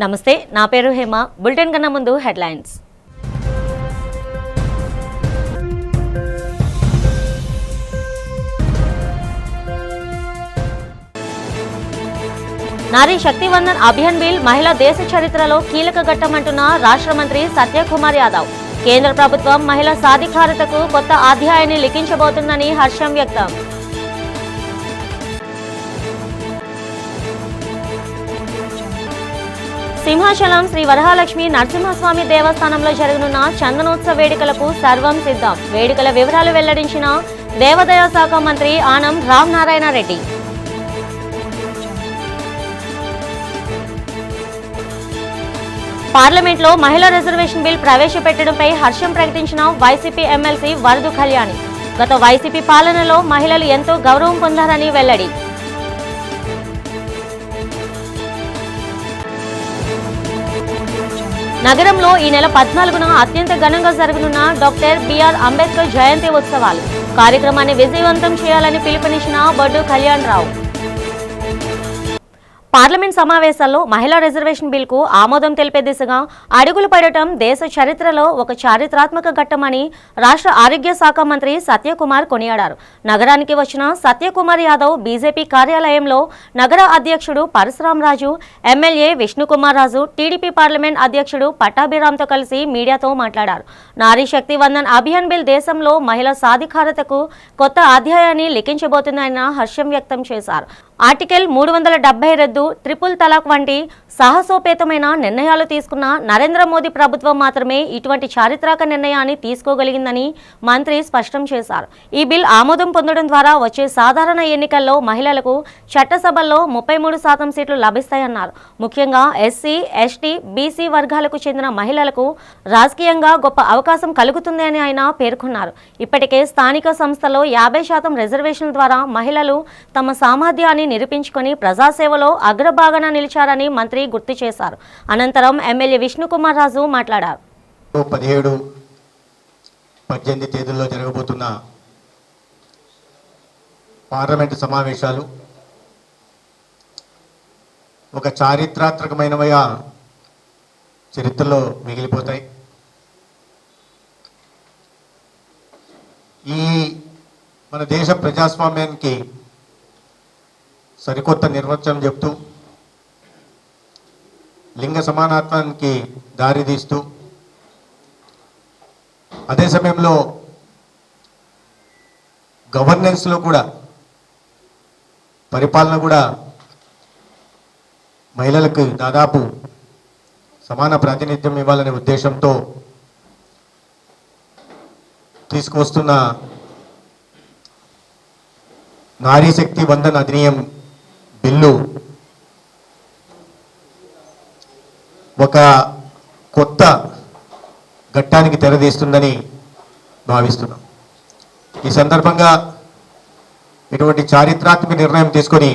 నమస్తే, నా పేరు హేమ. బులెటిన్ కన్నా ముందు హెడ్లైన్స్. నారీ శక్తి వందన్ అభియాన్ బిల్ మహిళా దేశ చరిత్రలో కీలక ఘట్టమంటున్న రాష్ట్ర మంత్రి సత్యకుమార్ యాదవ్. కేంద్ర ప్రభుత్వం మహిళా సాధికారతకు కొత్త అధ్యాయాన్ని లిఖించబోతుందని హర్షం వ్యక్తం. సింహాచలం శ్రీ వరహాలక్ష్మి నరసింహస్వామి దేవస్థానంలో జరగనున్న చందనోత్సవ వేడుకలకు సర్వం సిద్ధం. వేడుకల వివరాలు వెల్లడించిన దేవాదాయ శాఖ మంత్రి ఆనం రామనారాయణ రెడ్డి. పార్లమెంట్లో మహిళా రిజర్వేషన్ బిల్ ప్రవేశపెట్టడంపై హర్షం ప్రకటించిన వైసీపీ ఎమ్మెల్సీ వరదు కళ్యాణి. గత వైసీపీ పాలనలో మహిళలు ఎంతో గౌరవం పొందారని వెల్లడి. నగరంలో ఈ నెల 14న అత్యంత ఘనంగా జరగనున్న డాక్టర్ బిఆర్ అంబేద్కర్ జయంతి ఉత్సవాలు కార్యక్రమాన్ని విజయవంతం చేయాలని పిలుపునిచ్చిన బొడ్డు కళ్యాణ్ రావు. పార్లమెంట్ సమావేశాల్లో మహిళా రిజర్వేషన్ బిల్కు ఆమోదం తెలిపే దిశగా అడుగులు పడటం దేశ చరిత్రలో ఒక చారిత్రాత్మక ఘట్టమని రాష్ట్ర ఆరోగ్య శాఖ మంత్రి సత్యకుమార్ కొనియాడారు. నగరానికి వచ్చిన సత్యకుమార్ యాదవ్ బీజేపీ కార్యాలయంలో నగర అధ్యక్షుడు Parasurama Raju, MLA Vishnukumar Raju, TDP parliament అధ్యక్షుడు పట్టాభిరామ్తో కలిసి మీడియాతో మాట్లాడారు. నారీ శక్తి వందన్ అభియాన్ బిల్ దేశంలో మహిళా సాధికారతకు కొత్త అధ్యాయాన్ని లిఖించబోతుందని హర్షం వ్యక్తం చేశారు. ఆర్టికల్ 370 రద్దు, ట్రిపుల్ తలాక్ వంటి సాహసోపేతమైన నిర్ణయాలు తీసుకున్న నరేంద్ర మోదీ ప్రభుత్వం మాత్రమే ఇటువంటి చారిత్రక నిర్ణయాన్ని తీసుకోగలిగిందని మంత్రి స్పష్టం చేశారు. ఈ బిల్ ఆమోదం పొందడం ద్వారా వచ్చే సాధారణ ఎన్నికల్లో మహిళలకు చట్టసభల్లో 33% సీట్లు లభిస్తాయన్నారు. ముఖ్యంగా ఎస్సీ, ఎస్టీ, బీసీ వర్గాలకు చెందిన మహిళలకు రాజకీయంగా గొప్ప అవకాశం కలుగుతుందని ఆయన పేర్కొన్నారు. ఇప్పటికే స్థానిక సంస్థలో 50% రిజర్వేషన్ల ద్వారా మహిళలు తమ సామర్థ్యాన్ని నిరూపించుకొని ప్రజాసేవలో అగ్రభాగాన నిలిచారని మంత్రి గుర్తు చేశారు. అనంతరం ఎమ్మెల్యే విష్ణుకుమార్ రాజు మాట్లాడారు. 17-18 తేదీల్లో జరగబోతున్న పార్లమెంటు సమావేశాలు ఒక చారిత్రాత్మకమైనవిగా చరిత్రలో మిగిలిపోతాయి. ఈ మన దేశ ప్రజాస్వామ్యానికి సరికొత్త నిర్వచనం చెప్తూ లింగ సమానత్వానికి దారితీస్తూ అదే సమయంలో గవర్నెన్స్లో కూడా పరిపాలన కూడా మహిళలకు దాదాపు సమాన ప్రాతినిధ్యం ఇవ్వాలనే ఉద్దేశంతో తీసుకువస్తున్న నారీ శక్తి వందన్ అధినియం బిల్లు ఒక కొత్త ఘట్టానికి తెరదీస్తుందని భావిస్తున్నాం. ఈ సందర్భంగా ఇటువంటి చారిత్రాత్మక నిర్ణయం తీసుకొని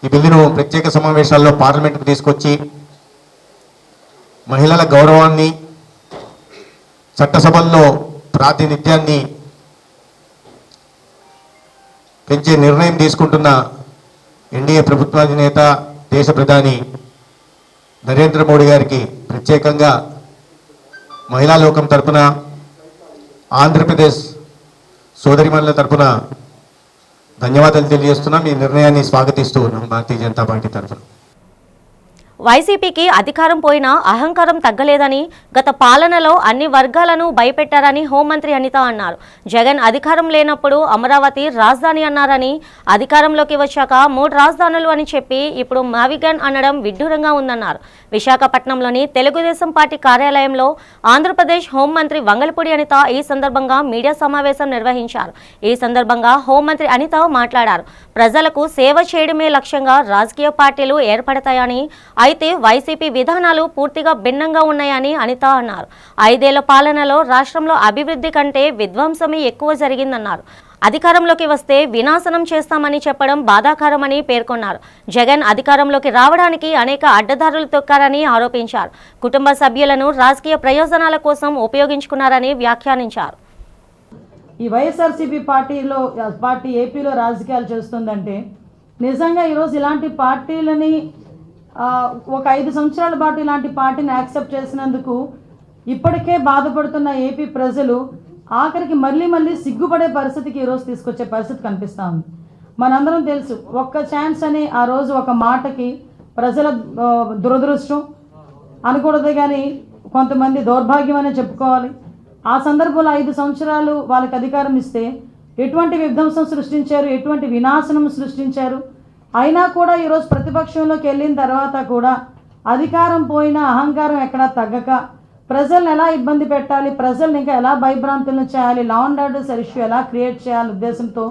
ఈ బిల్లును ప్రత్యేక సమావేశాల్లో పార్లమెంటుకు తీసుకొచ్చి మహిళల గౌరవాన్ని, చట్టసభల్లో ప్రాతినిధ్యాన్ని పెంచే నిర్ణయం తీసుకుంటున్న ఎన్డీఏ ప్రభుత్వాధినేత దేశ ప్రధాని నరేంద్ర మోడీ గారికి ప్రత్యేకంగా మహిళా లోకం తరపున, ఆంధ్రప్రదేశ్ సోదరిమణుల తరపున ధన్యవాదాలు తెలియజేస్తున్నాం. ఈ నిర్ణయాన్ని స్వాగతిస్తూ ఉన్నాం భారతీయ జనతా పార్టీ తరఫున. వైసీపీకి అధికారం పోయినా అహంకారం తగ్గలేదని, గత పాలనలో అన్ని వర్గాలను భయపెట్టారని హోంమంత్రి అనిత అన్నారు. జగన్ అధికారం లేనప్పుడు అమరావతి రాజధాని అన్నారని, అధికారంలోకి వచ్చాక 3 రాజధానులు అని చెప్పి ఇప్పుడు మావిగన్ అనడం విడ్డూరంగా ఉందన్నారు. విశాఖపట్నంలోని తెలుగుదేశం పార్టీ కార్యాలయంలో ఆంధ్రప్రదేశ్ హోంమంత్రి వంగలపూడి అనిత ఈ సందర్భంగా మీడియా సమావేశం నిర్వహించారు. ఈ సందర్భంగా హోంమంత్రి అనిత మాట్లాడారు. ప్రజలకు సేవ చేయడమే లక్ష్యంగా రాజకీయ పార్టీలు ఏర్పడతాయని, అయితే వైసీపీ విధానాలు పూర్తిగా భిన్నంగా ఉన్నాయని అనిత అన్నారు. 5 ఏళ్ల పాలనలో రాష్ట్రంలో అభివృద్ధి కంటే విధ్వంసమే ఎక్కువ జరిగిందన్నారు. అధికారంలోకి వస్తే వినాశనం చేస్తామని చెప్పడం బాధాకరమని పేర్కొన్నారు. జగన్ అధికారంలోకి రావడానికి అనేక అడ్డదారులు తొక్కారని ఆరోపించారు. కుటుంబ సభ్యులను రాజకీయ ప్రయోజనాల కోసం ఉపయోగించుకున్నారని వ్యాఖ్యానించారు. ఈ వైఎస్ఆర్సీపీ పార్టీ ఏపీలో రాజకీయాలు చేస్తుందంటే నిజంగా ఈరోజు ఇలాంటి పార్టీలని ఒక 5 సంవత్సరాల పాటు ఇలాంటి పార్టీని యాక్సెప్ట్ చేసినందుకు ఇప్పటికే బాధపడుతున్న ఏపీ ప్రజలు ఆఖరికి మళ్ళీ సిగ్గుపడే పరిస్థితికి ఈరోజు తీసుకొచ్చే పరిస్థితి కనిపిస్తూ ఉంది. మనందరం తెలుసు, ఒక్క ఛాన్స్ అని ఆ రోజు ఒక మాటకి ప్రజల దురదృష్టం అనకూడదు కానీ కొంతమంది దౌర్భాగ్యం అనే చెప్పుకోవాలి. ఆ సందర్భంలో 5 సంవత్సరాలు వాళ్ళకి అధికారం ఇస్తే ఎటువంటి విధ్వంసం సృష్టించారు, ఎటువంటి వినాశనం సృష్టించారు. అయినా కూడా ఈరోజు ప్రతిపక్షంలోకి వెళ్ళిన తర్వాత కూడా అధికారం పోయిన అహంకారం ఎక్కడా తగ్గక ప్రజల్ని ఎలా ఇబ్బంది పెట్టాలి, ప్రజల్ని ఇంకా ఎలా భయభ్రాంతులను చేయాలి, లా అండ్ ఆర్డర్ ఇష్యూ ఎలా క్రియేట్ చేయాలి ఉద్దేశంతో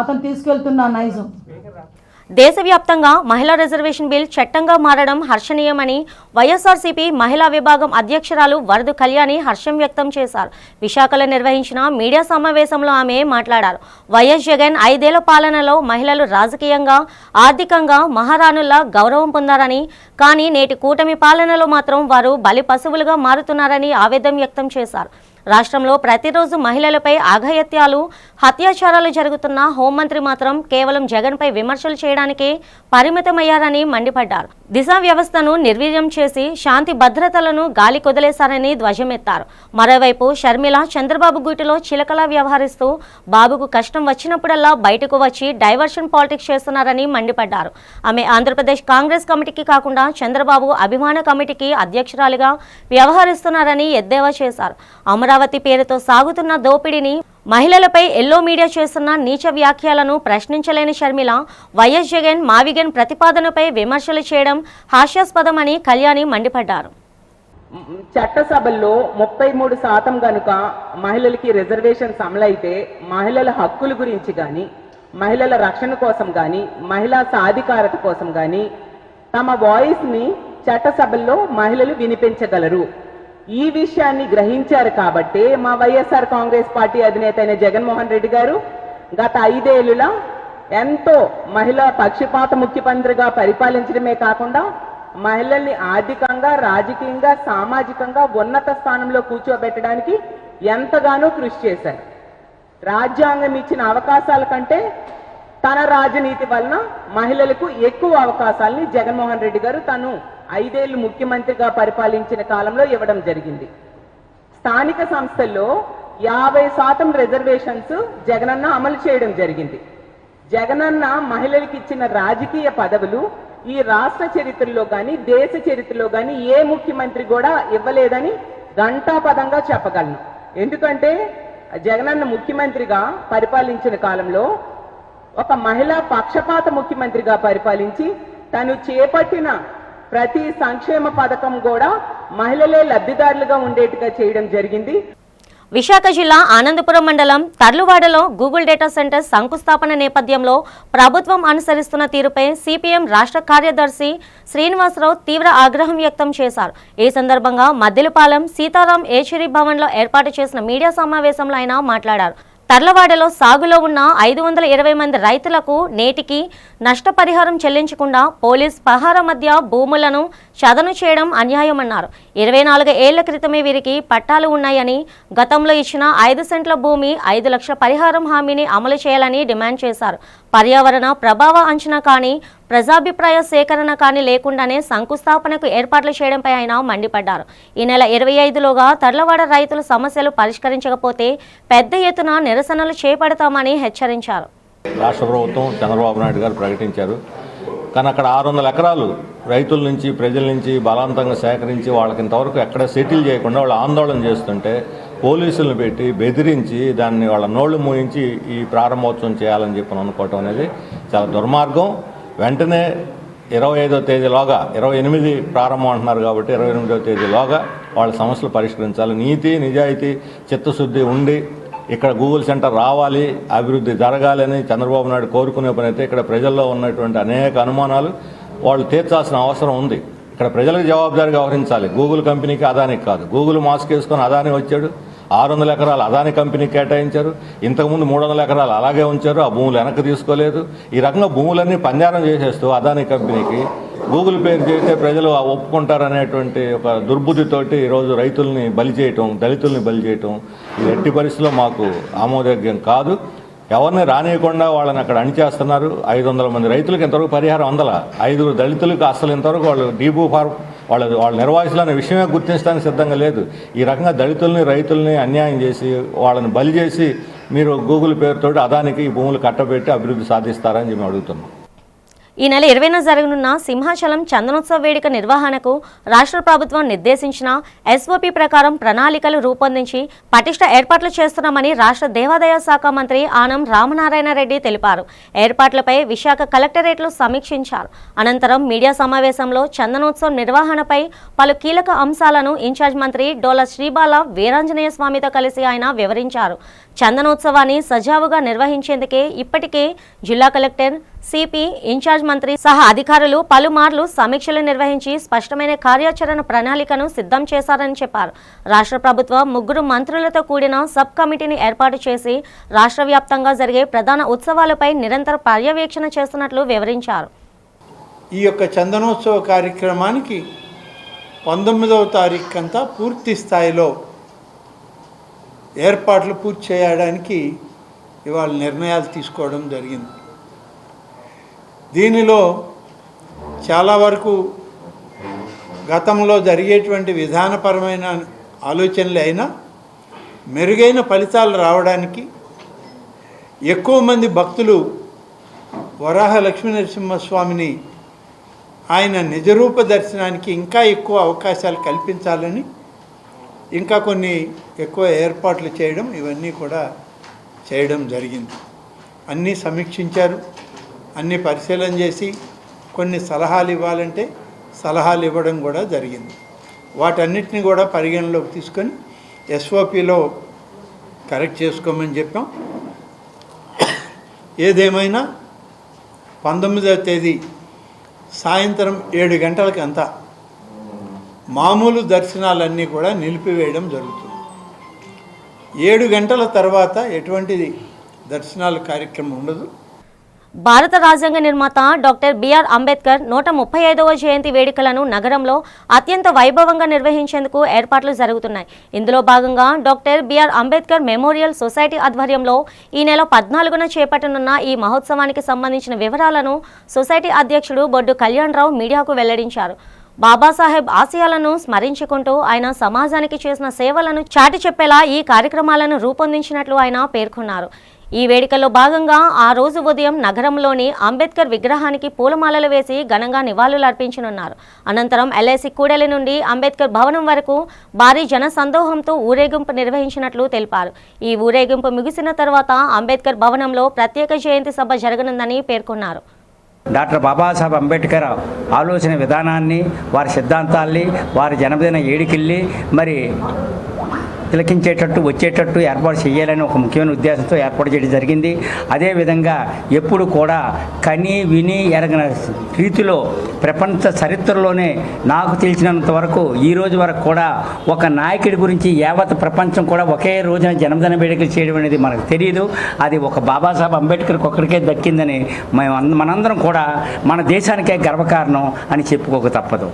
అతను తీసుకెళ్తున్న నైజం. దేశవ్యాప్తంగా మహిళా రిజర్వేషన్ బిల్ చట్టంగా మారడం హర్షణీయమని వైఎస్ఆర్సీపీ మహిళా విభాగం అధ్యక్షురాలు వరదు కళ్యాణి హర్షం వ్యక్తం చేశారు. విశాఖలో నిర్వహించిన మీడియా సమావేశంలో ఆమె మాట్లాడారు. వైఎస్ జగన్ 5 ఏళ్ల పాలనలో మహిళలు రాజకీయంగా, ఆర్థికంగా మహారాణుల్లా గౌరవం పొందారని, కానీ నేటి కూటమి పాలనలో మాత్రం వారు బలి పశువులుగా మారుతున్నారని ఆవేదన వ్యక్తం చేశారు. రాష్ట్రంలో ప్రతిరోజు మహిళలపై అఘాయిత్యాలు, అత్యాచారాలు జరుగుతున్న హోంమంత్రి మాత్రం కేవలం జగన్పై విమర్శలు చేయడానికే పరిమితమయ్యారని మండిపడ్డారు. దిశ వ్యవస్థను నిర్వీర్యం చేసి శాంతి భద్రతలను గాలి కొదిలేశారని ధ్వజమెత్తారు. మరోవైపు షర్మిల చంద్రబాబు గూటిలో చిలకలా వ్యవహరిస్తూ బాబుకు కష్టం వచ్చినప్పుడల్లా బయటకు వచ్చి డైవర్షన్ పాలిటిక్స్ చేస్తున్నారని మండిపడ్డారు. ఆమె ఆంధ్రప్రదేశ్ కాంగ్రెస్ కమిటీకి కాకుండా చంద్రబాబు అభిమాన కమిటీకి అధ్యక్షురాలిగా వ్యవహరిస్తున్నారని ఎద్దేవా చేశారు. అమరావతి పేరుతో సాగుతున్న దోపిడీని, మహిళలపై ఎల్లో మీడియా చేస్తున్న నీచ వ్యాఖ్యలను ప్రశ్నించలేని షర్మిల వైఎస్ జగన్ మావిగన్ ప్రతిపాదనపై విమర్శలు చేయడం హాస్యాస్పదమని కళ్యాణి మండిపడ్డారు. చట్టసభల్లో 33% గనుక మహిళలకి రిజర్వేషన్స్ అమలైతే మహిళల హక్కుల గురించి కానీ, మహిళల రక్షణ కోసం కానీ, మహిళా సాధికారత కోసం కానీ తమ వాయిస్ ని చట్టసభల్లో మహిళలు వినిపించగలరు. ఈ విషయాన్ని గ్రహించారు కాబట్టి మా వైఎస్ఆర్ కాంగ్రెస్ పార్టీ అధినేత అయిన జగన్మోహన్ రెడ్డి గారు గత 5 ఏళ్లులా ఎంతో మహిళా పక్షపాత ముఖ్యమంత్రిగా పరిపాలించడమే కాకుండా మహిళల్ని ఆర్థికంగా, రాజకీయంగా, సామాజికంగా ఉన్నత స్థానంలో కూర్చోబెట్టడానికి ఎంతగానో కృషి చేశారు. రాజ్యాంగం ఇచ్చిన అవకాశాల కంటే తన రాజనీతి వలన మహిళలకు ఎక్కువ అవకాశాలని జగన్మోహన్ రెడ్డి గారు తను 5 ఏళ్లు ముఖ్యమంత్రిగా పరిపాలించిన కాలంలో ఇవ్వడం జరిగింది. స్థానిక సంస్థల్లో 50% రిజర్వేషన్స్ జగనన్న అమలు చేయడం జరిగింది. జగనన్న మహిళలకు ఇచ్చిన రాజకీయ పదవులు ఈ రాష్ట్ర చరిత్రలో కానీ, దేశ చరిత్రలో కానీ ఏ ముఖ్యమంత్రి కూడా ఇవ్వలేదని ఘంటాపదంగా చెప్పగలను. ఎందుకంటే జగనన్న ముఖ్యమంత్రిగా పరిపాలించిన కాలంలో ఒక మహిళా పక్షపాత ముఖ్యమంత్రిగా పరిపాలించి తను చేపట్టిన ప్రతి సంక్షేమ పథకం కూడా మహిళలే లబ్ధిదారులుగా ఉండేట్టుగా చేయడం జరిగింది. విశాఖ జిల్లా ఆనందపురం మండలం తర్లువాడలో గూగుల్ డేటా సెంటర్ శంకుస్థాపన నేపథ్యంలో ప్రభుత్వం అనుసరిస్తున్న తీరుపై సిపిఎం రాష్ట్ర కార్యదర్శి శ్రీనివాసరావు తీవ్ర ఆగ్రహం వ్యక్తం చేశారు. ఈ సందర్భంగా మద్దిలపాలెం సీతారాం ఏచూరి భవన్లో ఏర్పాటు చేసిన మీడియా సమావేశంలో ఆయన మాట్లాడారు. తర్లవాడలో సాగులో ఉన్న 520 మంది రైతులకు నేటికి నష్టపరిహారం చెల్లించకుండా పోలీస్ పహారా మధ్య భూములను చదను చేయడం అన్యాయమన్నారు. 24 ఏళ్ల క్రితమే వీరికి పట్టాలు ఉన్నాయని, గతంలో ఇచ్చిన 5 సెంట్ల భూమి 5 లక్షల పరిహారం హామీని అమలు చేయాలని డిమాండ్ చేశారు. పర్యావరణ ప్రభావ అంచనా కానీ, ప్రజాభిప్రాయ సేకరణ కానీ లేకుండానే శంకుస్థాపనకు ఏర్పాట్లు చేయడంపై ఆయన మండిపడ్డారు. ఈ నెల 25లోగా తర్లవాడ రైతుల సమస్యలు పరిష్కరించకపోతే పెద్ద ఎత్తున నిరసనలు చేపడతామని హెచ్చరించారు. రాష్ట్ర ప్రభుత్వం చంద్రబాబు నాయుడు గారు ప్రకటించారు. కానీ అక్కడ 600 ఎకరాలు రైతుల నుంచి, ప్రజల నుంచి బలవంతంగా సేకరించి వాళ్ళకి ఇంతవరకు ఎక్కడ సెటిల్ చేయకుండా వాళ్ళు ఆందోళన చేస్తుంటే పోలీసులను పెట్టి బెదిరించి దాన్ని వాళ్ళ నోళ్లు మూయించి ఈ ప్రారంభోత్సవం చేయాలని చెప్పి అనుకోవటం అనేది చాలా దుర్మార్గం. వెంటనే 25వ తేదీలోగా, 28 ప్రారంభం అంటున్నారు కాబట్టి 28వ తేదీలోగా వాళ్ళ సమస్యలు పరిష్కరించాలి. నీతి, నిజాయితీ, చిత్తశుద్ధి ఉండి ఇక్కడ గూగుల్ సెంటర్ రావాలి, అభివృద్ధి జరగాలని చంద్రబాబు నాయుడు కోరుకునే పని అయితే ఇక్కడ ప్రజల్లో ఉన్నటువంటి అనేక అనుమానాలు వాళ్ళు తీర్చాల్సిన అవసరం ఉంది. ఇక్కడ ప్రజలకు జవాబుదారీగా వ్యవహరించాలి. గూగుల్ కంపెనీకి, అదానికి కాదు. గూగుల్ మాస్క్ వేసుకొని అదాని వచ్చాడు, 600 ఎకరాలు అదాని కంపెనీకి కేటాయించారు. ఇంతకుముందు 300 ఎకరాలు అలాగే ఉంచారు, ఆ భూములు వెనక్కి తీసుకోలేదు. ఈ రకంగా భూములన్నీ పంజారం చేసేస్తూ అదాని కంపెనీకి గూగుల్ పేరు చేస్తే ప్రజలు ఒప్పుకుంటారనేటువంటి ఒక దుర్బుద్ధితోటి ఈరోజు రైతుల్ని బలి చేయటం, దళితుల్ని బలి చేయటం ఇది ఎట్టి పరిస్థితుల్లో మాకు ఆమోదయోగ్యం కాదు. ఎవరిని రానియకుండా వాళ్ళని అక్కడ అణిచేస్తున్నారు. 500 మంది రైతులకు ఇంతవరకు పరిహారం అందల, 5 దళితులకు అసలు ఇంతవరకు వాళ్ళు డీబూ ఫార్మ్ వాళ్ళ నిర్వాసితులు అనే విషయమే గుర్తించడానికి సిద్ధంగా లేదు. ఈ రకంగా దళితుల్ని రైతుల్ని అన్యాయం చేసి వాళ్ళని బలి చేసి మీరు గూగుల్ పేరుతోటి అదానికి ఈ భూములు కట్టబెట్టి అభివృద్ధి సాధిస్తారని చెప్పి అడుగుతున్నాం. ఈ నెల 20న జరగనున్న సింహాచలం చందనోత్సవ వేడుక నిర్వహణకు రాష్ట్ర ప్రభుత్వం నిర్దేశించిన ఎస్ఓపి ప్రకారం ప్రణాళికలు రూపొందించి పటిష్ట ఏర్పాట్లు చేస్తున్నామని రాష్ట్ర దేవాదాయ శాఖ మంత్రి ఆనం రామనారాయణ రెడ్డి తెలిపారు. ఏర్పాట్లపై విశాఖ కలెక్టరేట్లో సమీక్షించారు. అనంతరం మీడియా సమావేశంలో చందనోత్సవం నిర్వహణపై పలు కీలక అంశాలను ఇన్ఛార్జ్ మంత్రి డోల శ్రీబాల వీరాంజనేయ స్వామితో కలిసి ఆయన వివరించారు. చందనోత్సవాన్ని సజావుగా నిర్వహించేందుకే ఇప్పటికే జిల్లా కలెక్టర్, సిపి, ఇన్ఛార్జ్ మంత్రి సహా అధికారులు పలుమార్లు సమీక్షలు నిర్వహించి స్పష్టమైన కార్యాచరణ ప్రణాళికను సిద్ధం చేశారని చెప్పారు. రాష్ట్ర ప్రభుత్వం 3 మంత్రులతో కూడిన సబ్ కమిటీని ఏర్పాటు చేసి రాష్ట్ర వ్యాప్తంగా జరిగే ప్రధాన ఉత్సవాలపై నిరంతర పర్యవేక్షణ చేస్తున్నట్లు వివరించారు. ఈ యొక్క చందనోత్సవ కార్యక్రమానికి 19వ తారీఖు అంతా పూర్తి స్థాయిలో ఏర్పాట్లు పూర్తి చేయడానికి ఇవాళ నిర్ణయాలు తీసుకోవడం జరిగింది. దీనిలో చాలా వరకు గతంలో జరిగేటువంటి విధానపరమైన ఆలోచనలు అయినా మెరుగైన ఫలితాలు రావడానికి, ఎక్కువ మంది భక్తులు వరాహ లక్ష్మీనరసింహస్వామిని ఆయన నిజరూప దర్శనానికి ఇంకా ఎక్కువ అవకాశాలు కల్పించాలని ఇంకా కొన్ని ఎక్కువ ఏర్పాట్లు చేయడం, ఇవన్నీ కూడా చేయడం జరిగింది. అన్నీ సమీక్షించారు, అన్నీ పరిశీలన చేసి కొన్ని సలహాలు ఇవ్వాలంటే సలహాలు ఇవ్వడం కూడా జరిగింది. వాటన్నిటిని కూడా పరిగణలోకి తీసుకొని ఎస్ఓపిలో కరెక్ట్ చేసుకోమని చెప్పాం. ఏదేమైనా 19వ తేదీ సాయంత్రం 7 గంటలకి అంతా మామూలు దర్శనాలన్నీ కూడా నిలిపివేయడం జరుగుతుంది. 7 గంటల తర్వాత ఎటువంటిది దర్శనాల కార్యక్రమం ఉండదు. భారత రాజ్యాంగ నిర్మాత డాక్టర్ బిఆర్ అంబేద్కర్ 135వ జయంతి వేడుకలను నగరంలో అత్యంత వైభవంగా నిర్వహించేందుకు ఏర్పాట్లు జరుగుతున్నాయి. ఇందులో భాగంగా doctor BR Ambedkar memorial society ఆధ్వర్యంలో ఈ నెల 14న చేపట్టనున్న ఈ మహోత్సవానికి సంబంధించిన వివరాలను సొసైటీ అధ్యక్షుడు బొడ్డు కళ్యాణ్ రావు మీడియాకు వెల్లడించారు. బాబాసాహెబ్ ఆశయాలను స్మరించుకుంటూ ఆయన సమాజానికి చేసిన సేవలను చాటి చెప్పేలా ఈ కార్యక్రమాలను రూపొందించినట్లు ఆయన పేర్కొన్నారు. ఈ వేడుకల్లో భాగంగా ఆ రోజు ఉదయం నగరంలోని అంబేద్కర్ విగ్రహానికి పూలమాలలు వేసి ఘనంగా నివాళులర్పించనున్నారు. అనంతరం ఎల్ఐసి కూడలి నుండి అంబేద్కర్ భవనం వరకు భారీ జన సందోహంతో ఊరేగింపు నిర్వహించినట్లు తెలిపారు. ఈ ఊరేగింపు ముగిసిన తర్వాత అంబేద్కర్ భవనంలో ప్రత్యేక జయంతి సభ జరగనుందని పేర్కొన్నారు. డాక్టర్ బాబాసాహెబ్ అంబేద్కర్ ఆలోచన విధానాన్ని, వారి సిద్ధాంతాల్ని, వారి జన్మదిన వేడుకల్ని మరి తిలకించేటట్టు వచ్చేటట్టు ఏర్పాటు చేయాలని ఒక ముఖ్యమైన ఉద్దేశంతో ఏర్పాటు చేయడం జరిగింది. అదేవిధంగా ఎప్పుడు కూడా కని విని ఎరగని రీతిలో ప్రపంచ చరిత్రలోనే నాకు తెలిసినంత వరకు ఈ రోజు వరకు కూడా ఒక నాయకుడి గురించి యావత్ ప్రపంచం కూడా ఒకే రోజున జన్మదిన వేడుకలు చేయడం అనేది మనకు తెలియదు. అది ఒక బాబాసాహెబ్ అంబేద్కర్కి ఒక్కడికే దక్కిందని మనందరం కూడా మన దేశానికే గర్వకారణం అని చెప్పుకోక తప్పదు.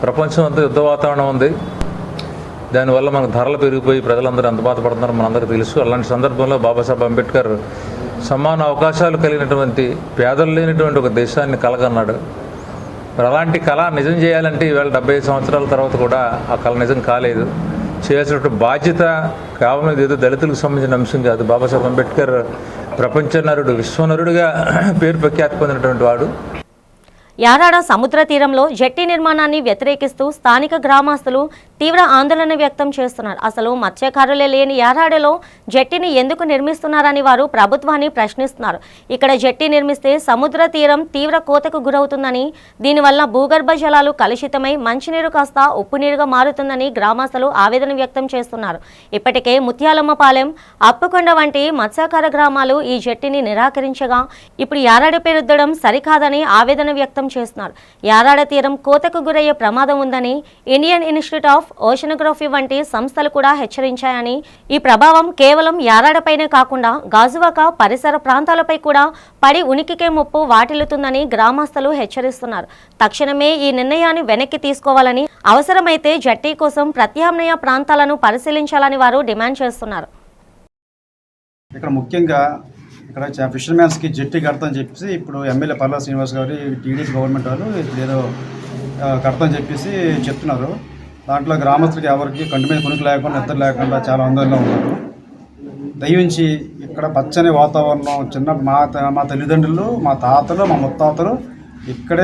ప్రపంచం అంతా యుద్ధ వాతావరణం ఉంది. దానివల్ల మనకు ధరలు పెరిగిపోయి ప్రజలందరూ ఎంత బాధపడుతున్నారో మనందరికీ తెలుసు. అలాంటి సందర్భంలో బాబాసాహెబ్ అంబేద్కర్ సమాన అవకాశాలు కలిగినటువంటి, పేదలు లేనటువంటి ఒక దేశాన్ని కలగన్నాడు. మరి అలాంటి కళ నిజం చేయాలంటే ఈవేళ 75 సంవత్సరాల తర్వాత కూడా ఆ కళ నిజం కాలేదు. చేయాల్సినటువంటి బాధ్యత కేవలం ఏదో దళితులకు సంబంధించిన అంశం కాదు. బాబాసాహెబ్ అంబేద్కర్ ప్రపంచ నరుడు, విశ్వనరుడుగా పేరు ప్రఖ్యాతి పొందినటువంటి వాడు. యారాడ సముద్ర తీరంలో జెట్టి నిర్మాణాన్ని వ్యతిరేకిస్తూ స్థానిక గ్రామస్తులు తీవ్ర ఆందోళన వ్యక్తం చేస్తున్నారు. అసలు మత్స్యకారులే లేని యారాడలో జెట్టిని ఎందుకు నిర్మిస్తున్నారని వారు ప్రభుత్వాన్ని ప్రశ్నిస్తున్నారు. ఇక్కడ జెట్టి నిర్మిస్తే సముద్ర తీరం తీవ్ర కోతకు గురవుతుందని, దీనివల్ల భూగర్భ జలాలు కలుషితమై మంచినీరు కాస్త ఉప్పు నీరుగా మారుతుందని గ్రామస్తులు ఆవేదన వ్యక్తం చేస్తున్నారు. ఇప్పటికే ముత్యాలమ్మపాలెం, అప్పుకొండ వంటి మత్స్యకార గ్రామాలు ఈ జెట్టిని నిరాకరించగా ఇప్పుడు యారాడ పేరుద్దడం సరికాదని ఆవేదన వ్యక్తం చేస్తున్నారు. యారాడ తీరం కోతకు గురయ్యే ప్రమాదం ఉందని ఇండియన్ ఇన్స్టిట్యూట్ ఆఫ్ ఓషనోగ్రఫీ వంటి సంస్థలు కూడా హెచ్చరించాయని, ఈ ప్రభావం కేవలం యారాడపైనే కాకుండా గాజువాక పరిసర ప్రాంతాలపై కూడా పడి ఉనికికే ముప్పు వాటిల్లుతుందని గ్రామస్తులు హెచ్చరిస్తున్నారు. తక్షణమే ఈ నిర్ణయాన్ని వెనక్కి తీసుకోవాలని, అవసరమైతే జట్టి కోసం ప్రత్యామ్నాయ ప్రాంతాలను పరిశీలించాలని వారు డిమాండ్ చేస్తున్నారు. ఇక్కడ ముఖ్యంగా ఇక్కడ ఫిషర్మ్యాన్స్కి జెట్టి కడతామని చెప్పేసి ఇప్పుడు ఎమ్మెల్యే పల్లా శ్రీనివాస్ గారు టీడీపీ గవర్నమెంట్ వాళ్ళు ఇప్పుడు ఏదో కడతామని చెప్పేసి చెప్తున్నారు. దాంట్లో గ్రామస్తులకి ఎవరికి కంటి మీద కొనుక్కు లేకుండా నిద్ర లేకుండా చాలా ఆందోళనలో ఉన్నారు. దయవించి ఇక్కడ పచ్చని వాతావరణం మా తల్లిదండ్రులు, మా తాతలు, మా ముత్తాతలు ఇక్కడ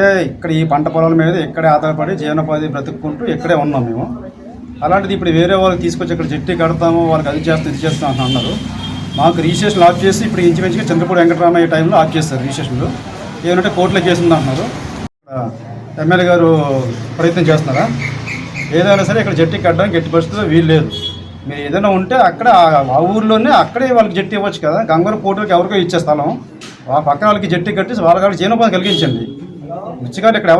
ఈ పంట పొలాల మీద ఇక్కడే ఆధారపడి జీవనోపాధి బ్రతుక్కుంటూ ఇక్కడే ఉన్నాం మేము. అలాంటిది ఇప్పుడు వేరే వాళ్ళకి తీసుకొచ్చి ఇక్కడ జెట్టి కడతాము, వాళ్ళకి అది చేస్తాం ఇది చేస్తాం అని అన్నారు. మాకు రిజిస్ట్రేషన్ ఆఫ్ చేసి ఇప్పుడు ఇంచుమించుగా చంద్రపూడి వెంకటరామయ్య టైంలో ఆఫ్ చేస్తారు రిజిస్ట్రేషన్లు. ఏమంటే కోర్టులో కేసు ఉందంటున్నారు. ఎమ్మెల్యే గారు ప్రయత్నం చేస్తున్నారా? ఏదైనా సరే ఇక్కడ జెట్టి కట్టడానికి ఎట్టి పరిస్థితుల్లో వీలు లేదు. మీరు ఏదైనా ఉంటే అక్కడ ఆ ఊర్లోనే అక్కడే వాళ్ళకి జెట్టి ఇవ్వచ్చు కదా. గంగవరం పోర్టులకి ఎవరికో ఇచ్చే స్థలం పక్కన వాళ్ళకి జెట్టి కట్టేసి వాళ్ళకి జీవనోపాధి కలిగించండి. ముచ్చిగారు ఇక్కడ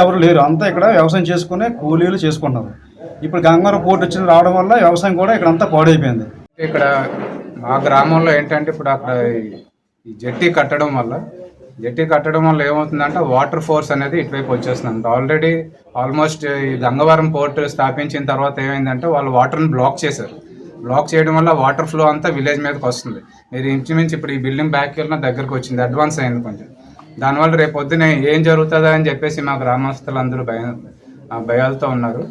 ఎవరు లేరు, అంతా ఇక్కడ వ్యవసాయం చేసుకునే కూలీలు చేసుకుంటున్నారు. ఇప్పుడు గంగవరం పోర్టు వచ్చి రావడం వల్ల వ్యవసాయం కూడా ఇక్కడ అంతా పాడైపోయింది. ఇక్కడ మా గ్రామంలో ఏంటంటే ఇప్పుడు అక్కడ ఈ జెట్టి కట్టడం వల్ల ఏమవుతుందంటే వాటర్ ఫోర్స్ అనేది ఇటువైపు వచ్చేస్తుంది. ఆల్రెడీ ఆల్మోస్ట్ ఈ గంగవరం పోర్ట్ స్థాపించిన తర్వాత ఏమైందంటే వాళ్ళు వాటర్ని బ్లాక్ చేశారు. బ్లాక్ చేయడం వల్ల వాటర్ ఫ్లో అంతా విలేజ్ మీదకి వస్తుంది. మీరు ఇంచుమించు ఇప్పుడు ఈ బిల్డింగ్ బ్యాక్ వెళ్ళిన దగ్గరకు వచ్చింది, అడ్వాన్స్ అయింది కొంచెం. దానివల్ల రేపు పొద్దున ఏం జరుగుతుందా అని చెప్పేసి మా గ్రామస్తులందరూ భయాలతో ఉన్నారు.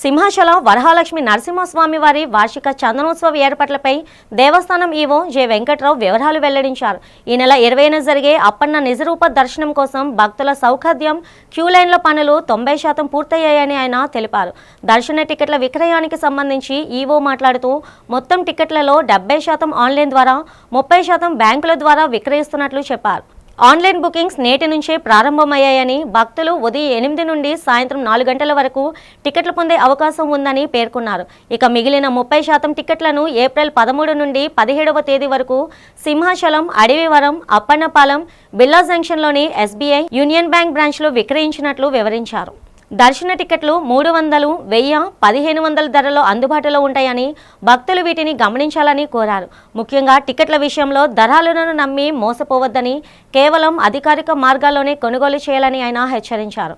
సింహాచలం వరహాలక్ష్మి నరసింహస్వామి వారి వార్షిక చందనోత్సవ ఏర్పాట్లపై దేవస్థానం ఈవో జె వెంకట్రావు వివరాలు వెల్లడించారు. ఈ నెల 20న జరిగే అప్పన్న నిజరూప దర్శనం కోసం భక్తుల సౌకర్యం క్యూ లైన్ల పనులు 90% పూర్తయ్యాయని ఆయన తెలిపారు. దర్శన టికెట్ల విక్రయానికి సంబంధించి ఈవో మాట్లాడుతూ మొత్తం టికెట్లలో 70% ఆన్లైన్ ద్వారా 30% బ్యాంకుల ద్వారా విక్రయిస్తున్నట్లు చెప్పారు. ఆన్లైన్ బుకింగ్స్ నేటి నుంచే ప్రారంభమయ్యాయని, భక్తులు ఉదయం 8 నుండి సాయంత్రం 4 గంటల వరకు టికెట్లు పొందే అవకాశం ఉందని పేర్కొన్నారు. ఇక మిగిలిన 30% టికెట్లను ఏప్రిల్ 13 నుండి 17వ తేదీ వరకు సింహాచలం, అడవివరం, అప్పన్నపాలెం, బిర్లా జంక్షన్లోని SBI, యూనియన్ బ్యాంక్ బ్రాంచ్లో విక్రయించినట్లు వివరించారు. దర్శన టికెట్లు 300, 1000, 1500 ధరలో అందుబాటులో ఉంటాయని, భక్తులు వీటిని గమనించాలని కోరారు. ముఖ్యంగా టికెట్ల విషయంలో దళారులను నమ్మి మోసపోవద్దని, కేవలం అధికారిక మార్గాల్లోనే కొనుగోలు చేయాలని ఆయన హెచ్చరించారు.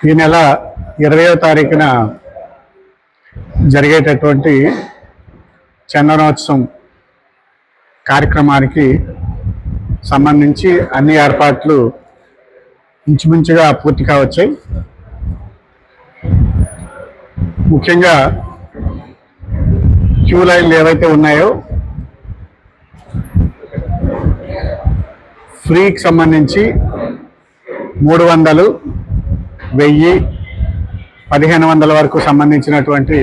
ఈ నెల 20వ తారీఖున జరిగేటటువంటి చందనోత్సవం కార్యక్రమానికి సంబంధించి అన్ని ఏర్పాట్లు ఇంచుమించుగా పూర్తి కావచ్చాయి. ముఖ్యంగా క్యూ లైన్లు ఏవైతే ఉన్నాయో ఫ్రీకి సంబంధించి 300, 1000, 1500 వరకు సంబంధించినటువంటి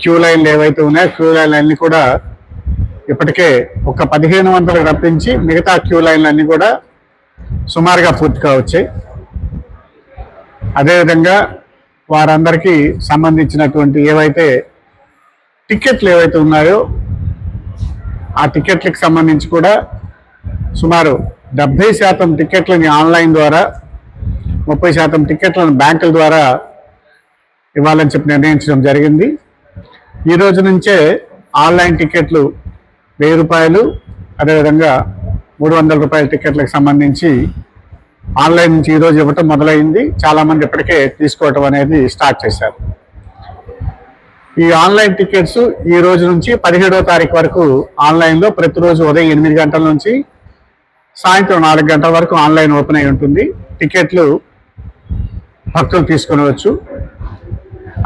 క్యూ లైన్లు ఏవైతే ఉన్నాయో క్యూ లైన్లన్నీ కూడా ఇప్పటికే ఒక 1500 రప్పించి మిగతా క్యూ లైన్లన్నీ కూడా సుమారుగా పూర్తిగా వచ్చాయి. అదేవిధంగా వారందరికీ సంబంధించినటువంటి ఏవైతే టికెట్లు ఏవైతే ఉన్నాయో ఆ టికెట్లకు సంబంధించి కూడా సుమారు 70% టికెట్లని ఆన్లైన్ ద్వారా, 30% టికెట్లను బ్యాంకుల ద్వారా ఇవ్వాలని చెప్పి నిర్ణయించడం జరిగింది. ఈ రోజు నుంచే ఆన్లైన్ టికెట్లు 1000 రూపాయలు, అదేవిధంగా 300 రూపాయల టికెట్లకు సంబంధించి ఆన్లైన్ నుంచి ఈరోజు ఇవ్వటం మొదలైంది. చాలామంది ఇప్పటికే తీసుకోవటం అనేది స్టార్ట్ చేశారు. ఈ ఆన్లైన్ టికెట్స్ ఈ రోజు నుంచి 17వ తారీఖు వరకు ఆన్లైన్లో ప్రతిరోజు ఉదయం 8 గంటల నుంచి సాయంత్రం 4 గంటల వరకు ఆన్లైన్ ఓపెన్ అయి ఉంటుంది. టికెట్లు భక్తులు తీసుకునవచ్చు.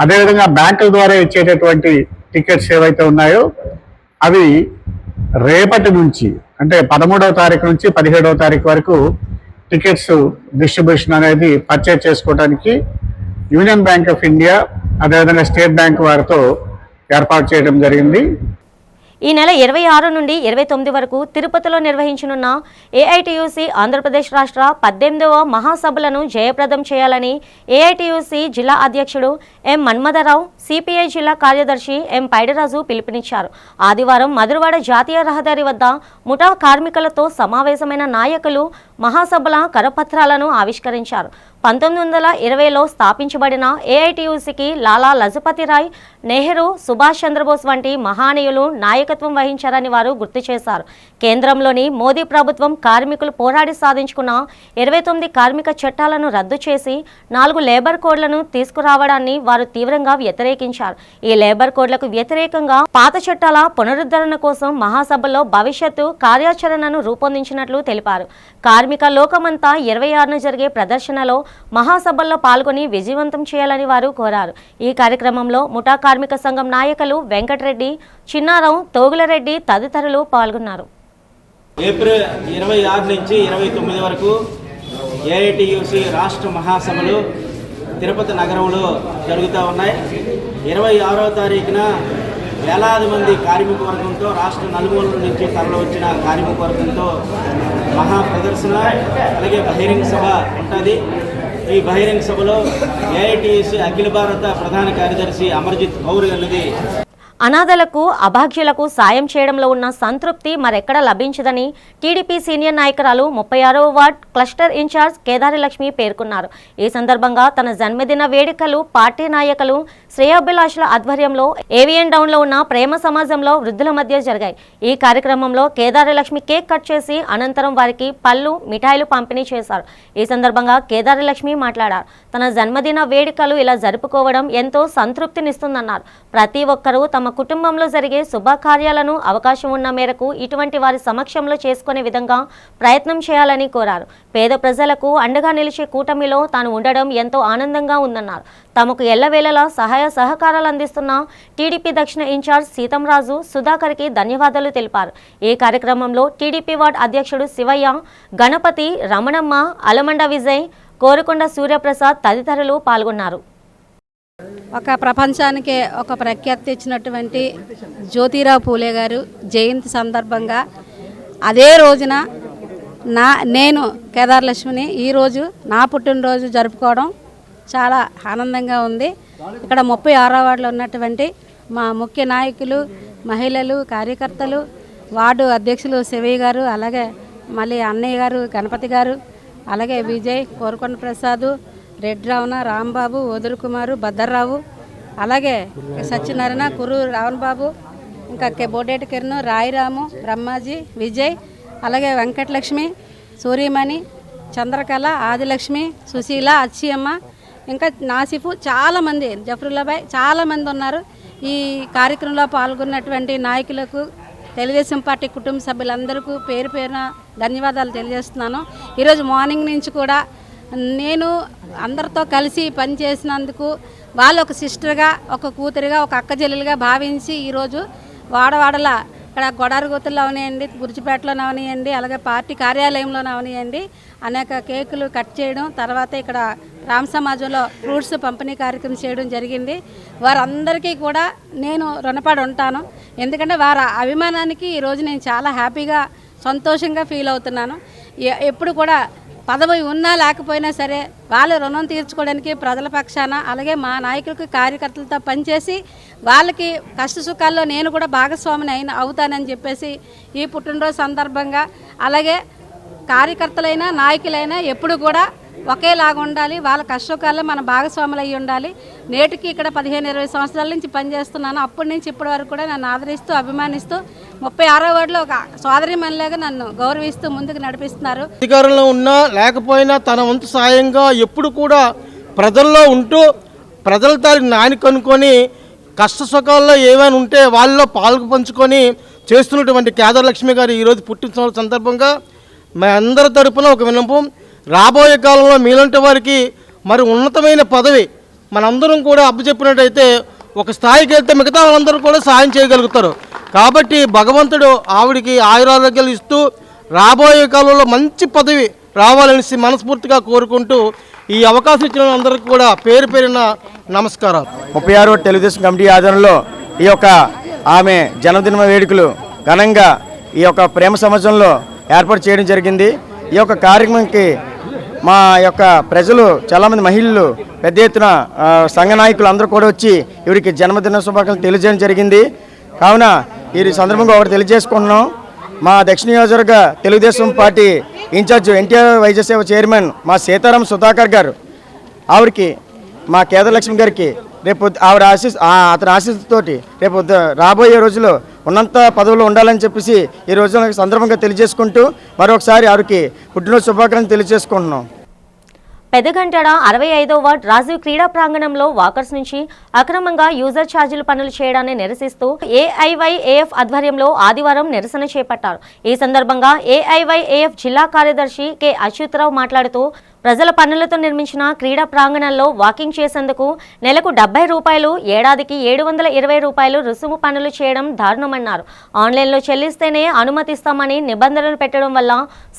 అదేవిధంగా బ్యాంకుల ద్వారా ఇచ్చేటటువంటి టికెట్స్ ఏవైతే ఉన్నాయో అవి రేపటి నుంచి అంటే 13వ తారీఖు నుంచి 17వ తారీఖు వరకు టికెట్స్ డిస్ట్రిబ్యూషన్ అనేది పర్చేజ్ చేసుకోవడానికి యూనియన్ బ్యాంక్ ఆఫ్ ఇండియా, అదేవిధంగా స్టేట్ బ్యాంక్ వారితో ఏర్పాటు చేయడం జరిగింది. ఈ నెల 26 నుండి 29 వరకు తిరుపతిలో నిర్వహించనున్న AITUC ఆంధ్రప్రదేశ్ రాష్ట్ర 18వ మహాసభలను జయప్రదం చేయాలని AITUC జిల్లా అధ్యక్షుడు ఎం మన్మథరావు, CPI జిల్లా కార్యదర్శి ఎం పైడరాజు పిలుపునిచ్చారు. ఆదివారం మధురవాడ జాతీయ రహదారి వద్ద ముఠా కార్మికులతో సమావేశమైన నాయకులు మహాసభల కరపత్రాలను ఆవిష్కరించారు. 1920లో స్థాపించబడిన ఏఐటియుసికి లాలా లజపతి రాయ్, నెహ్రూ, సుభాష్ చంద్రబోస్ వంటి మహానీయులు నాయకత్వం వహించారని వారు గుర్తు చేశారు. కేంద్రంలోని మోదీ ప్రభుత్వం కార్మికులు పోరాడి సాధించుకున్న 29 కార్మిక చట్టాలను రద్దు చేసి 4 లేబర్ కోడ్లను తీసుకురావడాన్ని వారు తీవ్రంగా వ్యతిరేకించారు. ఈ లేబర్ కోడ్లకు వ్యతిరేకంగా పాత చట్టాల పునరుద్ధరణ కోసం మహాసభలో భవిష్యత్తు కార్యాచరణను రూపొందించినట్లు తెలిపారు. కార్మిక లోకమంతా 26న జరిగే ప్రదర్శనలో మహాసభల్లో పాల్గొని విజయవంతం చేయాలని వారు కోరారు. ఈ కార్యక్రమంలో ముఠా కార్మిక సంఘం నాయకులు వెంకటరెడ్డి, చిన్నారావు, తోగులరెడ్డి తదితరులు పాల్గొన్నారు. ఏప్రిల్ 26 నుంచి 29 వరకు ఏఐటియుసి రాష్ట్ర మహాసభలు తిరుపతి నగరంలో జరుగుతూ ఉన్నాయి. 26వ తారీఖున వేలాది మంది కార్మిక వర్గంతో రాష్ట్ర నలుమూలల నుంచి తరలి వచ్చిన కార్మిక వర్గంతో మహా ప్రదర్శన అలాగే బహిరంగ సభ ఉంటుంది. ఈ బహిరంగ సభలో ఏఐటియుసి అఖిల భారత ప్రధాన కార్యదర్శి అమర్జిత్ కౌర్ అన్నది అనాథలకు, అభాగ్యులకు సాయం చేయడంలో ఉన్న సంతృప్తి మరెక్కడా లభించదని టీడీపీ సీనియర్ నాయకురాలు 36వ ward cluster incharge Kedari Lakshmi పేర్కొన్నారు. ఈ సందర్భంగా తన జన్మదిన వేడుకలు పార్టీ నాయకులు, శ్రేయోభిలాషుల ఆధ్వర్యంలో ఏవిఎన్ డౌన్లో ఉన్న ప్రేమ సమాజంలో వృద్ధుల మధ్య జరిగాయి. ఈ కార్యక్రమంలో కేదారి లక్ష్మి కేక్ కట్ చేసి అనంతరం వారికి పళ్ళు, మిఠాయిలు పంపిణీ చేశారు. ఈ సందర్భంగా కేదారి లక్ష్మి మాట్లాడారు. తన జన్మదిన వేడుకలు ఇలా జరుపుకోవడం ఎంతో సంతృప్తినిస్తుందన్నారు. ప్రతి ఒక్కరూ తమ కుటుంబంలో జరిగే శుభకార్యాలను అవకాశం ఉన్న మేరకు ఇటువంటి వారి సమక్షంలో చేసుకునే విధంగా ప్రయత్నం చేయాలని కోరారు. పేద ప్రజలకు అండగా నిలిచే కూటమిలో తాను ఉండడం ఎంతో ఆనందంగా ఉందన్నారు. తమకు ఎల్లవేళలా సహాయ సహకారాలు అందిస్తున్న టీడీపీ దక్షిణ ఇన్ఛార్జ్ సీతంరాజు, సుధాకర్కి ధన్యవాదాలు తెలిపారు. ఈ కార్యక్రమంలో టీడీపీ వార్డు అధ్యక్షుడు శివయ్య, గణపతి, రమణమ్మ, అలమండ విజయ్, కోరుకొండ సూర్యప్రసాద్ తదితరులు పాల్గొన్నారు. ఒక ప్రపంచానికే ఒక ప్రఖ్యాతి ఇచ్చినటువంటి జ్యోతిరావు పూలే గారు జయంతి సందర్భంగా అదే రోజున నేను కేదార్ లక్ష్మిని ఈరోజు నా పుట్టినరోజు జరుపుకోవడం చాలా ఆనందంగా ఉంది. ఇక్కడ 36వ వార్డులో ఉన్నటువంటి మా ముఖ్య నాయకులు, మహిళలు, కార్యకర్తలు, వార్డు అధ్యక్షులు శివయ్య గారు, అలాగే మళ్ళీ అన్నయ్య గారు గణపతి గారు, అలాగే విజయ్, కోరుకొండ ప్రసాద్, రెడ్డి రావణ, రాంబాబు, ఓదురు కుమారు, భద్రరావు, అలాగే సత్యనారాయణ, కురు రావణ్ బాబు, ఇంకా బోడేటి కిరణ్, రాయిరాము, బ్రహ్మాజీ, విజయ్, అలాగే వెంకటలక్ష్మి, సూర్యమణి, చంద్రకళ, ఆదిలక్ష్మి, సుశీల, అచ్చియమ్మ, ఇంకా నాసిఫు, చాలామంది, జఫరుల్లాబాయ్, చాలామంది ఉన్నారు. ఈ కార్యక్రమంలో పాల్గొన్నటువంటి నాయకులకు, తెలుగుదేశం పార్టీ కుటుంబ సభ్యులందరికీ పేరు పేరున ధన్యవాదాలు తెలియజేస్తున్నాను. ఈరోజు మార్నింగ్ నుంచి కూడా నేను అందరితో కలిసి పనిచేసినందుకు వాళ్ళు ఒక సిస్టర్గా, ఒక కూతురుగా, ఒక అక్క చెల్లెలుగా భావించి ఈరోజు వాడవాడల ఇక్కడ గొడారుగుతుల్లో అవనియండి, బుర్జిపేటలోనే అవనియండి, అలాగే పార్టీ కార్యాలయంలోనే అవనియండి అనేక కేకులు కట్ చేయడం, తర్వాత ఇక్కడ రామ సమాజంలో ఫ్రూట్స్ పంపిణీ కార్యక్రమం చేయడం జరిగింది. వారందరికీ కూడా నేను రుణపడి ఉంటాను. ఎందుకంటే వారి అభిమానానికి ఈరోజు నేను చాలా హ్యాపీగా, సంతోషంగా ఫీల్ అవుతున్నాను. ఎప్పుడు కూడా పదవి ఉన్నా లేకపోయినా సరే వాళ్ళ రుణం తీర్చుకోవడానికి ప్రజల పక్షాన, అలాగే మా నాయకులకు, కార్యకర్తలతో పనిచేసి వాళ్ళకి కష్ట సుఖాల్లో నేను కూడా భాగస్వామిని అవుతానని చెప్పేసి ఈ పుట్టినరోజు సందర్భంగా, అలాగే కార్యకర్తలైనా నాయకులైనా ఎప్పుడు కూడా ఒకేలాగా ఉండాలి, వాళ్ళ కష్టకాల్లో మన భాగస్వాములు అయ్యి ఉండాలి. నేటికి ఇక్కడ 15-20 సంవత్సరాల నుంచి పనిచేస్తున్నాను. అప్పటి నుంచి ఇప్పటి వరకు కూడా నన్ను ఆదరిస్తూ, అభిమానిస్తూ 36వ వార్డులో ఒక సోదరిమణిలాగా నన్ను గౌరవిస్తూ ముందుకు నడిపిస్తున్నారు. అధికారంలో ఉన్నా లేకపోయినా తన వంతు సాయంగా ఎప్పుడు కూడా ప్రజల్లో ఉంటూ ప్రజల తారీఖు నాని కనుక్కొని కష్ట సుఖాల్లో ఏమైనా ఉంటే వాళ్ళలో పాల్గొ పంచుకొని చేస్తున్నటువంటి కేదార్ లక్ష్మి గారు ఈరోజు పుట్టిన సందర్భంగా మా అందరి తరపున ఒక విన్నపం, రాబోయే కాలంలో మీలాంటి వారికి మరి ఉన్నతమైన పదవి మనందరం కూడా అప్పచెప్పినట్టయితే ఒక స్థాయికి వెళ్తే మిగతా వాళ్ళందరూ కూడా సాయం చేయగలుగుతారు. కాబట్టి భగవంతుడు ఆవిడికి ఆయురారోగ్యాలు ఇస్తూ రాబోయే కాలంలో మంచి పదవి రావాలనేసి మనస్ఫూర్తిగా కోరుకుంటూ ఈ అవకాశం ఇచ్చిన అందరికీ కూడా పేరు పేరున నమస్కారం. 36వ తెలుగుదేశం కమిటీ ఆధ్వర్యంలో ఈ యొక్క ఆమె జన్మదిన వేడుకలు ఘనంగా ఈ యొక్క ప్రేమ సమాజంలో ఏర్పాటు చేయడం జరిగింది. ఈ యొక్క కార్యక్రమంకి మా యొక్క ప్రజలు, చాలామంది మహిళలు, పెద్ద ఎత్తున సంఘ నాయకులు అందరూ కూడా వచ్చి ఇవిడికి జన్మదిన శుభాకాంక్షలు తెలియజేయడం జరిగింది. కావున ఈ సందర్భంగా ఒకటి తెలియజేసుకుంటున్నాం. మా దక్షిణ నియోజకవర్గ తెలుగుదేశం పార్టీ ఇన్ఛార్జ్ ఎన్టీఆర్ వైద్య సేవ చైర్మన్ మా సీతారాం సుధాకర్ గారు ఆవిడకి మా కేదారలక్ష్మి గారికి రేపు ఆవిడ అతని ఆశీస్సుతోటి రేపు రాబోయే రోజుల్లో ఉన్నంత పదవులు ఉండాలని చెప్పేసి ఈ రోజు సందర్భంగా తెలియజేసుకుంటూ మరొకసారి ఆవిడకి పుట్టినరోజు శుభాకాంక్షలు తెలియజేసుకుంటున్నాం. పెదగంటాడ 65వ వార్డ్ రాజీవ్ క్రీడా ప్రాంగణంలో వాకర్స్ నుంచి అక్రమంగా యూజర్ ఛార్జీలు పనులు చేయడాన్ని నిరసిస్తూ ఏఐవైఏఎఫ్ ఆధ్వర్యంలో ఆదివారం నిరసన చేపట్టారు. ఈ సందర్భంగా ఏఐవైఏఎఫ్ జిల్లా కార్యదర్శి కె అచ్యుతరావు మాట్లాడుతూ ప్రజల పన్నులతో నిర్మించిన క్రీడా ప్రాంగణంలో వాకింగ్ చేసేందుకు నెలకు 70 రూపాయలు, ఏడాదికి 720 రూపాయలు రుసుము పన్నులు చేయడం దారుణమన్నారు. ఆన్లైన్లో చెల్లిస్తేనే అనుమతిస్తామని నిబంధనలు పెట్టడం వల్ల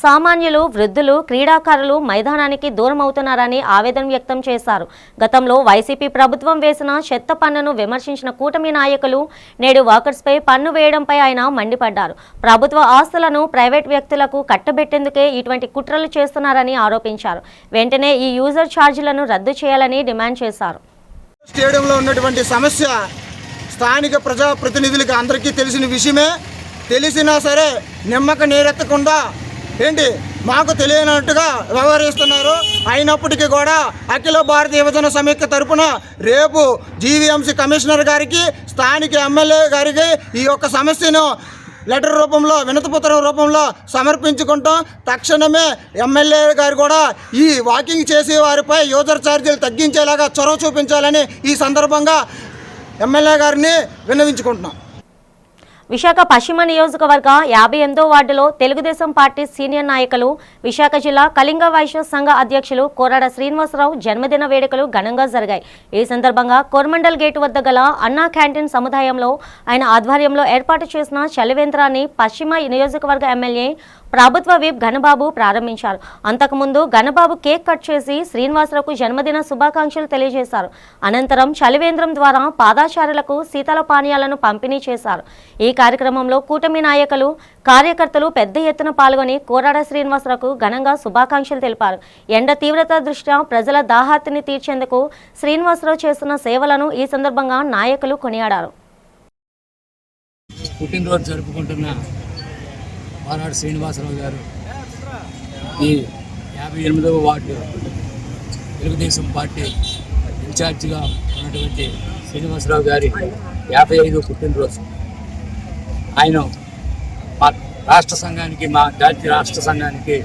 సామాన్యులు, వృద్ధులు, క్రీడాకారులు మైదానానికి దూరం అవుతున్నారని ఆవేదన వ్యక్తం చేశారు. గతంలో వైసీపీ ప్రభుత్వం వేసిన చెత్త పన్నును విమర్శించిన కూటమి నాయకులు నేడు వాకర్స్పై పన్ను వేయడంపై ఆయన మండిపడ్డారు. ప్రభుత్వ ఆస్తులను ప్రైవేట్ వ్యక్తులకు కట్టబెట్టేందుకే ఇటువంటి కుట్రలు చేస్తున్నారని ఆరోపించారు. వెంటనే ఈ యూజర్ ఛార్జీలను రద్దు చేయాలని డిమాండ్ చేశారు. స్టేడియంలో ఉన్నటువంటి సమస్య స్థానిక ప్రజాప్రతినిధులకు అందరికీ తెలిసిన విషయమే. తెలిసినా సరే నిమ్మక నీరెత్తకుండా మాకు తెలియనట్టుగా వ్యవహరిస్తున్నారు. అయినప్పటికీ కూడా అఖిల భారత యువజన సమైక్య తరపున రేపు జీవీఎంసీ కమిషనర్ గారికి, స్థానిక ఎమ్మెల్యే గారికి ఈ యొక్క సమస్యను లెటర్ రూపంలో, వినతిపత్రం రూపంలో సమర్పించుకుంటాం. తక్షణమే ఎమ్మెల్యే గారు కూడా ఈ వాకింగ్ చేసే వారిపై యూజర్ ఛార్జీలు తగ్గించేలాగా చొరవ చూపించాలని ఈ సందర్భంగా ఎమ్మెల్యే గారిని విన్నవించుకుంటున్నాం. విశాఖ పశ్చిమ నియోజకవర్గ 58వ వార్డులో తెలుగుదేశం పార్టీ సీనియర్ నాయకులు, విశాఖ జిల్లా కళింగ వైశ్య సంఘ అధ్యక్షులు కోరాడ శ్రీనివాసరావు జన్మదిన వేడుకలు ఘనంగా జరిగాయి. ఈ సందర్భంగా కోరమండల్ గేటు వద్ద గల అన్నా క్యాంటీన్ సముదాయంలో ఆయన ఆధ్వర్యంలో ఏర్పాటు చేసిన చలివేంద్రాన్ని పశ్చిమ నియోజకవర్గ ఎమ్మెల్యే ప్రభుత్వ విప్ ఘనబాబు ప్రారంభించారు. అంతకుముందు ఘనబాబు కేక్ కట్ చేసి శ్రీనివాసరావుకు జన్మదిన శుభాకాంక్షలు తెలియజేశారు. అనంతరం చలివేంద్రం ద్వారా పాదాచారులకు శీతల పానీయాలను పంపిణీ చేశారు. ఈ కార్యక్రమంలో కూటమి నాయకులు, కార్యకర్తలు పెద్ద ఎత్తున పాల్గొని కోరాడ శ్రీనివాసరావుకు ఘనంగా శుభాకాంక్షలు తెలిపారు. ఎండ తీవ్రత దృష్ట్యా ప్రజల దాహార్తిని తీర్చేందుకు శ్రీనివాసరావు చేస్తున్న సేవలను ఈ సందర్భంగా నాయకులు కొనియాడారు. పుట్టినరోజు జరుపుకుంటున్న కోరాడ శ్రీనివాసరావు గారు ఈ 58వ వార్డు తెలుగుదేశం పార్టీ ఇన్ఛార్జిగా ఉన్నటువంటి శ్రీనివాసరావు గారి 55వ పుట్టినరోజు. ఆయన మా రాష్ట్ర సంఘానికి, మా జాతీయ రాష్ట్ర సంఘానికి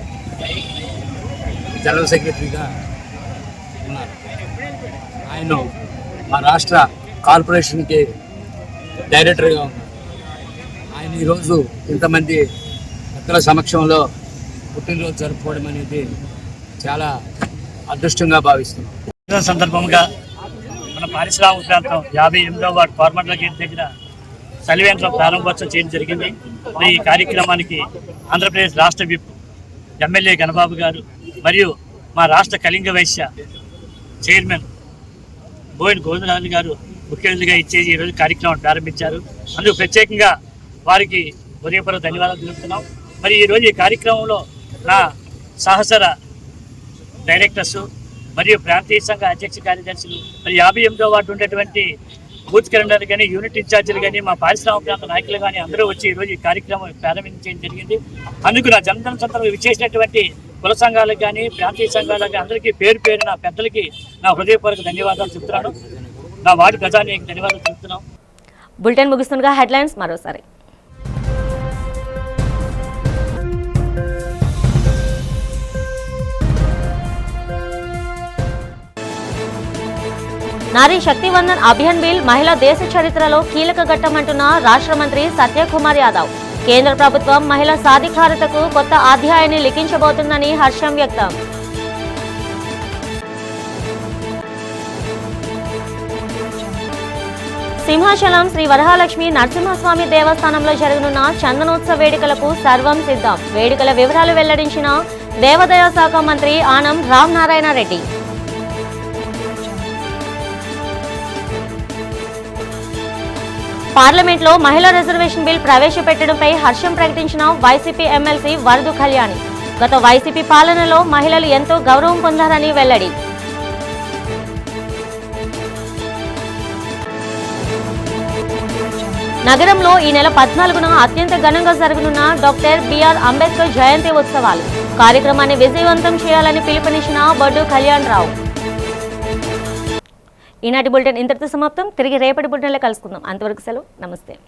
జనరల్ సెక్రటరీగా ఉన్నారు. ఆయన మా రాష్ట్ర కార్పొరేషన్కి డైరెక్టర్గా ఉన్నారు. ఆయన ఈరోజు ఇంతమంది పెద్దల సమక్షంలో పుట్టినరోజు జరుపుకోవడం అనేది చాలా అదృష్టంగా భావిస్తున్నాం. సందర్భంగా మన పారిశ్రామిక ప్రాంతం 58వ వార్డు కోరమండల గేట్ దగ్గర చలివేంద్రం ప్రారంభోత్సవం చేయడం జరిగింది. మరి ఈ కార్యక్రమానికి ఆంధ్రప్రదేశ్ రాష్ట్ర విప్ ఎమ్మెల్యే ఘనబాబు గారు మరియు మా రాష్ట్ర కళింగ వైశ్య చైర్మన్ బోయిన గోవిందరాజు గారు ముఖ్య అతిథిగా ఇచ్చేసి ఈరోజు కార్యక్రమం ప్రారంభించారు. అందుకు ప్రత్యేకంగా వారికి హృదయపూర్వక ధన్యవాదాలు తెలుపుతున్నాం. మరి ఈరోజు ఈ కార్యక్రమంలో నా సహచర డైరెక్టర్సు మరియు ప్రాంతీయ సంఘ అధ్యక్ష కార్యదర్శులు, మరి 58వ వార్డు ఉండేటువంటి బూత్ కెలెండర్ కానీ, యూనిట్ ఇన్ఛార్జీలు కానీ, మా పారిశ్రామిక ప్రాంత నాయకులు కానీ అందరూ వచ్చి ఈరోజు ఈ కార్యక్రమం ప్రారంభించడం జరిగింది. అందుకు నా జన్మదిన సందర్భంగా విచ్చేసినటువంటి కుల సంఘాలకు కానీ, ప్రాంతీయ సంఘాలకు అందరికీ పేరు పేరున పెద్దలకి నా హృదయపూర్వక ధన్యవాదాలు చెప్తున్నాను. నా వార్డు ప్రజానికి ధన్యవాదాలు చెప్తున్నాం. బులెటిన్ ముగిస్తుండగా హెడ్లైన్స్ మరోసారి. నారీ శక్తి వందన్ అభియాన్ బిల్ మహిళా దేశ చరిత్రలో కీలక ఘట్టమంటున్న రాష్ట్ర మంత్రి సత్యకుమార్ యాదవ్. కేంద్ర ప్రభుత్వం మహిళా సాధికారతకు కొత్త అధ్యాయాన్ని లిఖించబోతుందని హర్షం వ్యక్తం. సింహాచలం శ్రీ వరహాలక్ష్మి నరసింహస్వామి దేవస్థానంలో జరగనున్న చందనోత్సవ వేడుకలకు సర్వం సిద్ధం. వేడుకల వివరాలు వెల్లడించిన దేవాదాయ శాఖ మంత్రి ఆనం రామనారాయణ రెడ్డి. పార్లమెంట్లో మహిళా రిజర్వేషన్ బిల్ ప్రవేశపెట్టడంపై హర్షం ప్రకటించిన వైసీపీ ఎమ్మెల్సీ వరదు కళ్యాణి. గత వైసీపీ పాలనలో మహిళలు ఎంతో గౌరవం పొందారని వెల్లడి. నగరంలో ఈ నెల 14న అత్యంత ఘనంగా జరగనున్న డాక్టర్ బిఆర్ అంబేద్కర్ జయంతి ఉత్సవాలు. కార్యక్రమాన్ని విజయవంతం చేయాలని పిలుపునిచ్చిన బొడ్డు కళ్యాణ్ రావు. ఈనాటి బులెటిన్ ఇంతటితో సమాప్తం. తిరిగి రేపటి బులెటిన్లో కలుసుకుందాం. అంతవరకు సెలవు. నమస్తే.